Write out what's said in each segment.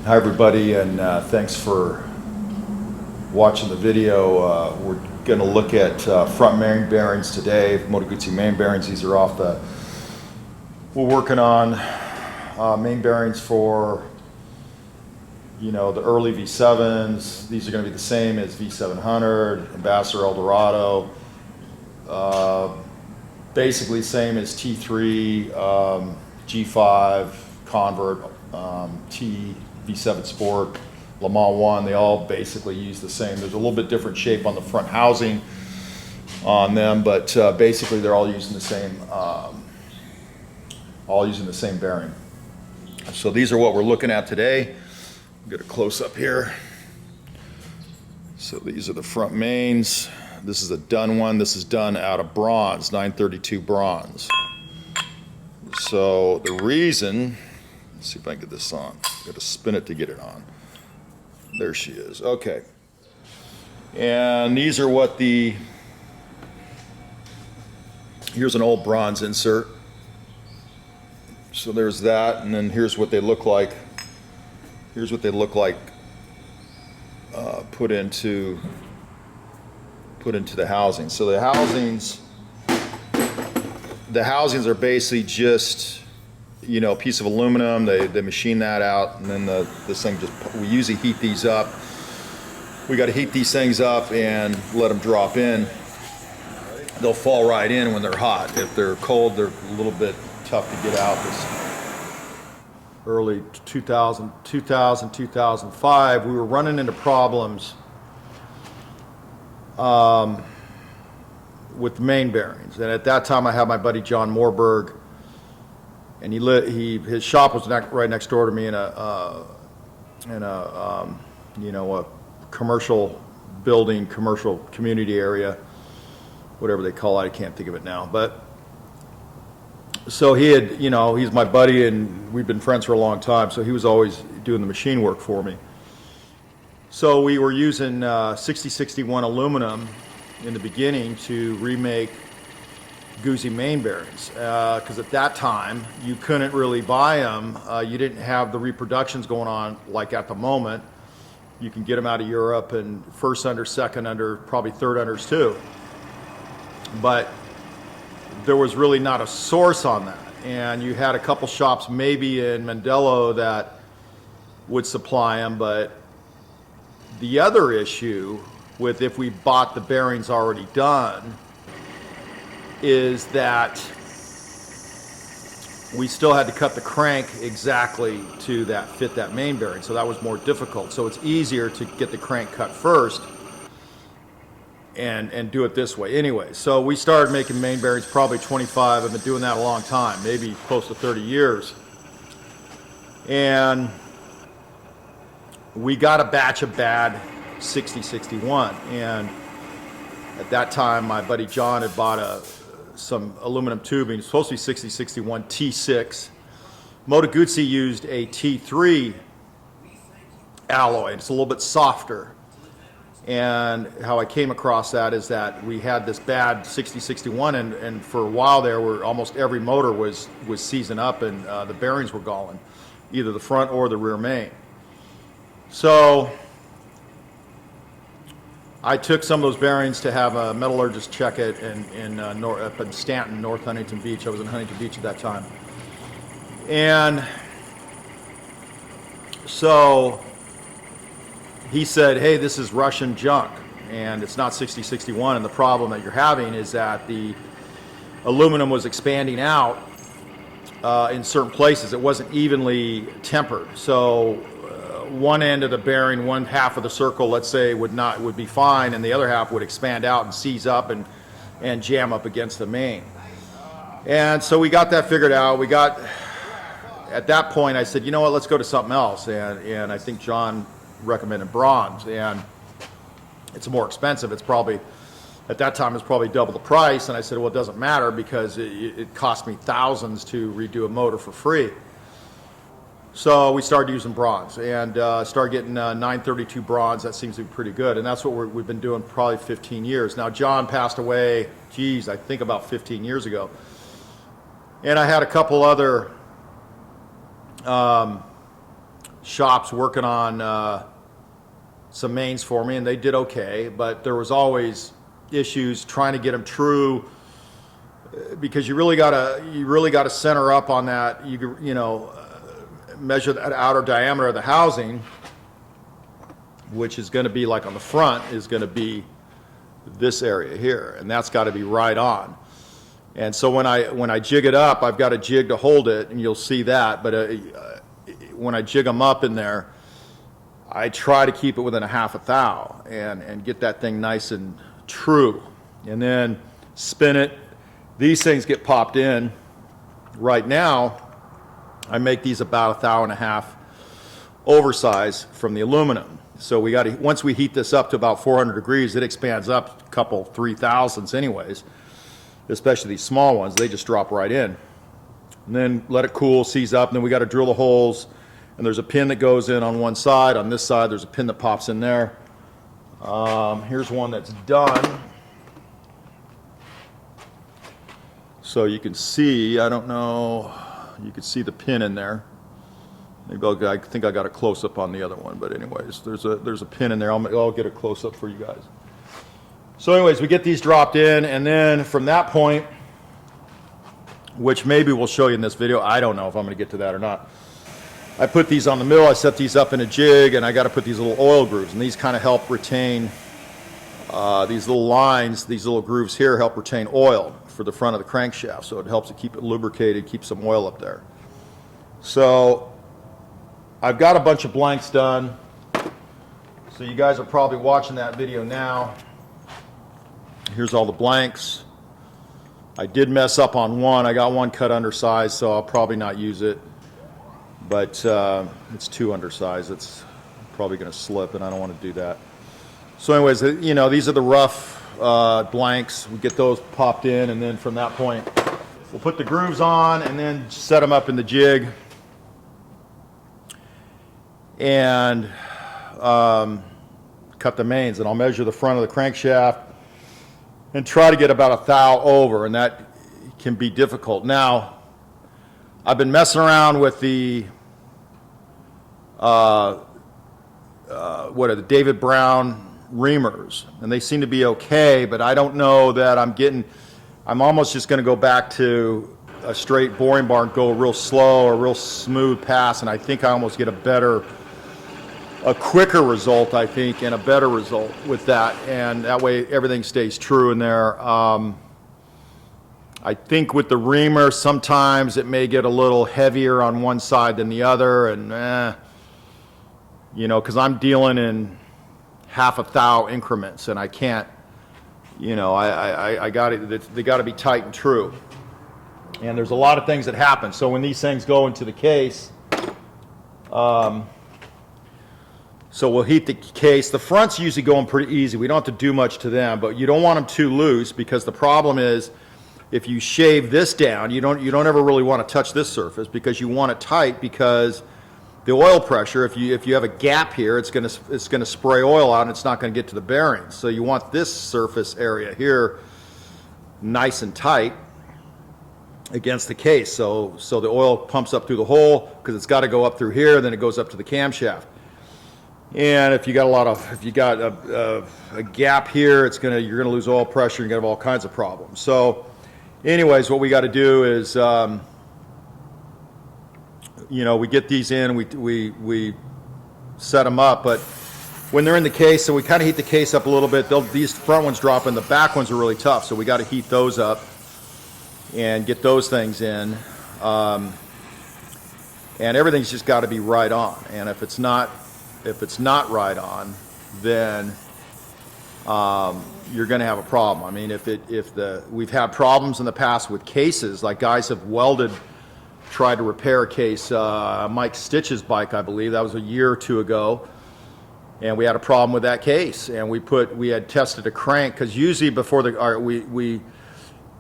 Hi everybody, and thanks for watching the video. We're going to look at front main bearings today, Moto Guzzi main bearings. These are off the, we're working on main bearings for, you know, the early V7s. These are going to be the same as V700, Ambassador, Eldorado, basically same as T3, G5, Convert, T, V7 Sport, Le Mans 1, they all basically use the same. There's a little bit different shape on the front housing on them, but basically they're all using the same bearing. So these are what we're looking at today. Get a close up here. So these are the front mains. This is a done one. This is done out of bronze, 932 bronze. So the reason, let's see if I can get this on. I've got to spin it to get it on. There she is. Okay. And these are what the, here's an old bronze insert. So there's that, and then here's what they look like. Here's what they look like put into the housing. So the housings are basically just, you know, a piece of aluminum. They machine that out, and then this thing just, we usually heat these up. We got to heat these things up and let them drop in. They'll fall right in when they're hot. If they're cold, they're a little bit tough to get out. This early 2005, we were running into problems with main bearings, and at that time I had my buddy John Morberg, and his shop was right next door to me in a you know, a commercial building, commercial community area, whatever they call it. I can't think of it now. But so he had, you know, he's my buddy, and we've been friends for a long time. So he was always doing the machine work for me. So we were using 6061 aluminum in the beginning to remake Guzzi main bearings, because at that time you couldn't really buy them. You didn't have the reproductions going on like at the moment. You can get them out of Europe, and first under, second under, probably third unders too. But there was really not a source on that, and you had a couple shops maybe in Mandello that would supply them. But the other issue with, if we bought the bearings already done, is that we still had to cut the crank exactly to fit that main bearing. So that was more difficult. So it's easier to get the crank cut first and do it this way. Anyway, so we started making main bearings probably 25. I've been doing that a long time, maybe close to 30 years. And we got a batch of bad 6061, and at that time my buddy John had bought some aluminum tubing. It's supposed to be 6061 T6. Moto Guzzi used a T3 alloy. It's a little bit softer. And how I came across that is that we had this bad 6061, and for a while there, almost every motor was seizing up, and the bearings were galling, either the front or the rear main. So I took some of those bearings to have a metallurgist check it up in Stanton, North Huntington Beach. I was in Huntington Beach at that time. And so he said, hey, this is Russian junk, and it's not 6061, and the problem that you're having is that the aluminum was expanding out in certain places. It wasn't evenly tempered. So one end of the bearing, one half of the circle, let's say, would be fine, and the other half would expand out and seize up and jam up against the main. And so we got that figured out. At that point I said, you know what, let's go to something else, and I think John recommended bronze, and it's more expensive. It's probably, at that time, it's probably double the price. And I said, well, it doesn't matter, because it cost me thousands to redo a motor for free. So we started using bronze, and started getting 932 bronze. That seems to be pretty good, and that's what we've been doing probably 15 years. Now, John passed away, geez, I think about 15 years ago. And I had a couple other shops working on some mains for me, and they did okay, but there was always issues trying to get them true, because you really gotta center up on that. You know, measure that outer diameter of the housing, which is going to be like on the front is going to be this area here, and that's got to be right on. And so when I jig it up, I've got a jig to hold it, and you'll see that. But when I jig them up in there, I try to keep it within a half a thou and get that thing nice and true, and then spin it. These things get popped in. Right now, I make these about a thou and a half oversize from the aluminum. So we got to, once we heat this up to about 400 degrees, it expands up a couple 3,000ths anyways, especially these small ones. They just drop right in. And then let it cool, seize up, and then we got to drill the holes, and there's a pin that goes in on one side. On this side, there's a pin that pops in there. Here's one that's done. So you can see, I don't know, you can see the pin in there. Maybe I think I got a close-up on the other one, but anyways, there's a pin in there. I'll get a close-up for you guys. So anyways, we get these dropped in, and then from that point, which maybe we'll show you in this video, I don't know if I'm going to get to that or not. I put these on the mill, I set these up in a jig, and I got to put these little oil grooves, and these kind of help retain, these little lines, these little grooves here help retain oil for the front of the crankshaft, so it helps to keep it lubricated, keep some oil up there. So I've got a bunch of blanks done, so you guys are probably watching that video now. Here's all the blanks. I did mess up on one. I got one cut undersized, so I'll probably not use it, but it's too undersized. It's probably going to slip, and I don't want to do that. So anyways, you know, these are the rough blanks. We get those popped in, and then from that point, we'll put the grooves on and then set them up in the jig. And cut the mains, and I'll measure the front of the crankshaft and try to get about a thou over, and that can be difficult. Now, I've been messing around with the what are the David Brown reamers, and they seem to be okay, but I don't know that I'm almost just going to go back to a straight boring bar and go real slow or real smooth pass, and I think I almost get a quicker result, I think, and a better result with that, and that way everything stays true in there. I think with the reamer, sometimes it may get a little heavier on one side than the other, and you know, because I'm dealing in half a thou increments, and I can't, you know, I got it. They got to be tight and true, and there's a lot of things that happen. So when these things go into the case, so we'll heat the case. The front's usually going pretty easy. We don't have to do much to them, but you don't want them too loose, because the problem is if you shave this down, you don't ever really want to touch this surface, because you want it tight, because the oil pressure, if you have a gap here, it's going to spray oil out, and it's not going to get to the bearings. So you want this surface area here nice and tight against the case, so the oil pumps up through the hole, because it's got to go up through here, and then it goes up to the camshaft. And if you got a gap here, you're gonna lose oil pressure, and you're gonna have all kinds of problems. So anyways, what we got to do is you know, we get these in, we set them up, but when they're in the case, so we kind of heat the case up a little bit. These front ones drop in, the back ones are really tough, so we got to heat those up and get those things in, and everything's just got to be right on. And if it's not right on, then you're going to have a problem. I mean, we've had problems in the past with cases, like guys have tried to repair a case. Mike Stitch's bike, I believe, that was a year or two ago, and we had a problem with that case, and we had tested a crank, because usually before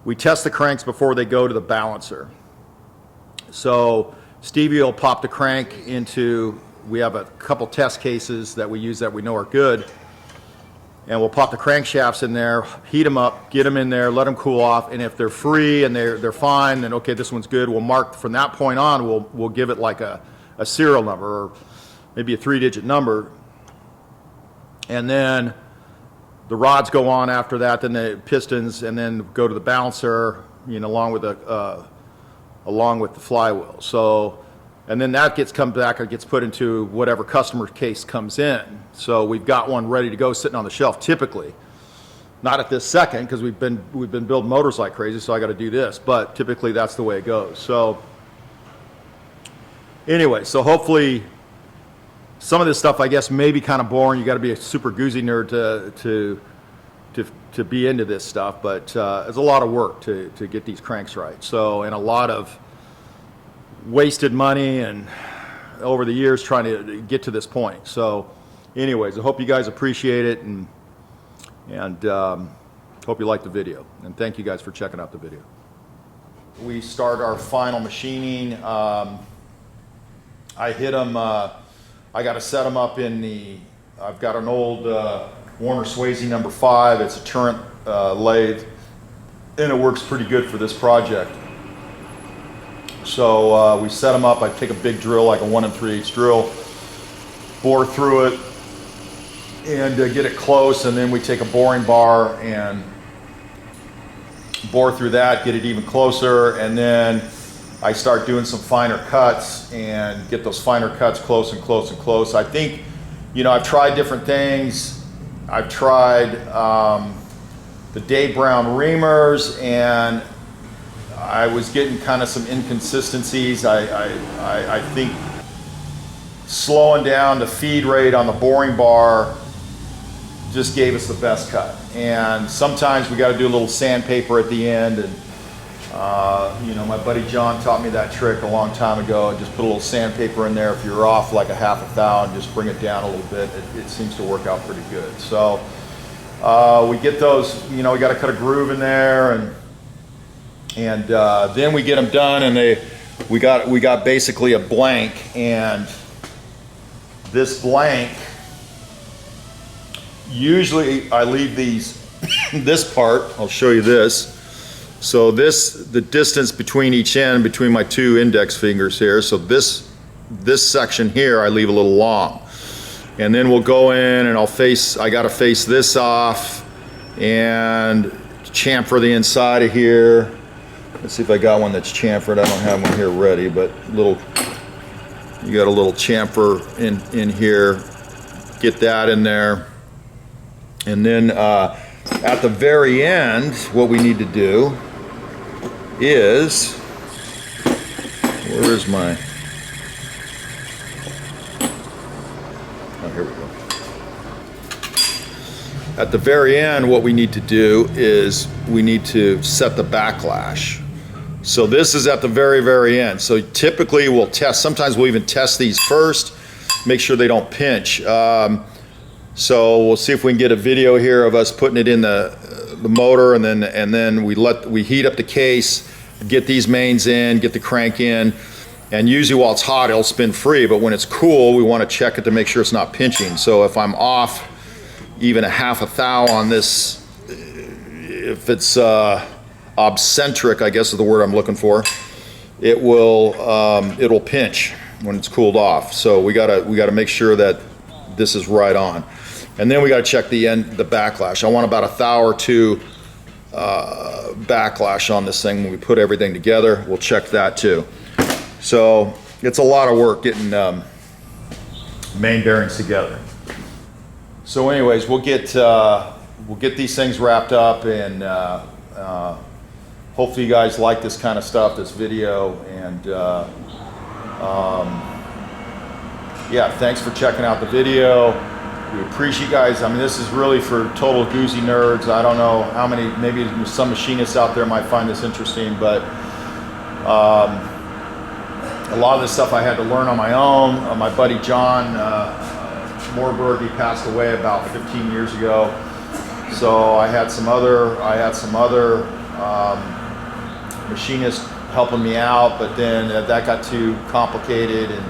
we test the cranks before they go to the balancer. So Stevie will pop the crank into. We have a couple test cases that we use that we know are good, and we'll pop the crankshafts in there, heat them up, get them in there, let them cool off, and if they're free and they're fine, then okay, this one's good. We'll mark from that point on. We'll give it like a serial number, or maybe a 3-digit number, and then the rods go on after that, then the pistons, and then go to the balancer, you know, along with the flywheel. So, and then that come back, it gets put into whatever customer case comes in. So we've got one ready to go sitting on the shelf typically. Not at this second, because we've been building motors like crazy, so I got to do this, but typically that's the way it goes. So anyway, so hopefully some of this stuff, I guess, may be kind of boring. You got to be a super Guzzi nerd to be into this stuff, but it's a lot of work to get these cranks right. So, and a lot of wasted money and over the years trying to get to this point. So anyways, I hope you guys appreciate it, and hope you like the video. And thank you guys for checking out the video. We start our final machining. I hit them, I got to set them up in I've got an old Warner Swasey number 5. It's a turret lathe, and it works pretty good for this project. So we set them up. I take a big drill, like a 1 3/8 drill, bore through it, and get it close, and then we take a boring bar and bore through that, get it even closer, and then I start doing some finer cuts and get those finer cuts close and close and close. I think, you know, I've tried different things. I've tried the Dave Brown reamers, and I was getting kind of some inconsistencies. I think slowing down the feed rate on the boring bar just gave us the best cut. And sometimes we got to do a little sandpaper at the end, and you know, my buddy John taught me that trick a long time ago. Just put a little sandpaper in there if you're off like a half a thou, and just bring it down a little bit. It seems to work out pretty good. So we get those, you know, we got to cut a groove in there, and then we get them done, and we got basically a blank, and this blank, usually I leave these this part, I'll show you this. So the distance between each end, between my 2 index fingers here, so this section here I leave a little long. And then we'll go in, and I gotta face this off and chamfer the inside of here. Let's see if I got one that's chamfered. I don't have one here ready, but you got a little chamfer in here. Get that in there. And then at the very end, what we need to do is, where is my, oh, here we go. At the very end, what we need to do is we need to set the backlash. So this is at the very, very end. So typically we'll test, sometimes we'll even test these first, make sure they don't pinch. So we'll see if we can get a video here of us putting it in the motor, and then we heat up the case, get these mains in, get the crank in, and usually while it's hot it'll spin free, but when it's cool we want to check it to make sure it's not pinching. So if I'm off even a half a thou on this, if it's obcentric, I guess is the word I'm looking for, it'll pinch when it's cooled off. So we gotta make sure that this is right on. And then we got to check the backlash. I want about a thou or 2 backlash on this thing when we put everything together. We'll check that too. So it's a lot of work getting main bearings together. So anyways, we'll get these things wrapped up, and hopefully you guys like this kind of stuff, this video, and yeah, thanks for checking out the video. We appreciate you guys. I mean, this is really for total Guzzi nerds. I don't know how many, maybe some machinists out there might find this interesting, but a lot of this stuff I had to learn on my own. My buddy John Morberg, he passed away about 15 years ago. So I had some other machinists helping me out, but then that got too complicated, and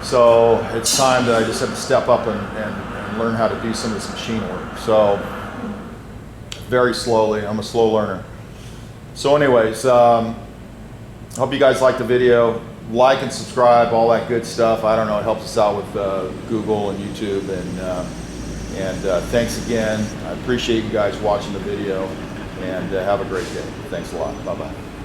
so it's time that I just have to step up and learn how to do some of this machine work. So very slowly, I'm a slow learner. So anyways, hope you guys liked the video. like and subscribe, all that good stuff. I don't know, it helps us out with Google and YouTube. And thanks again. I appreciate you guys watching the video, and have a great day. Thanks a lot. Bye-bye.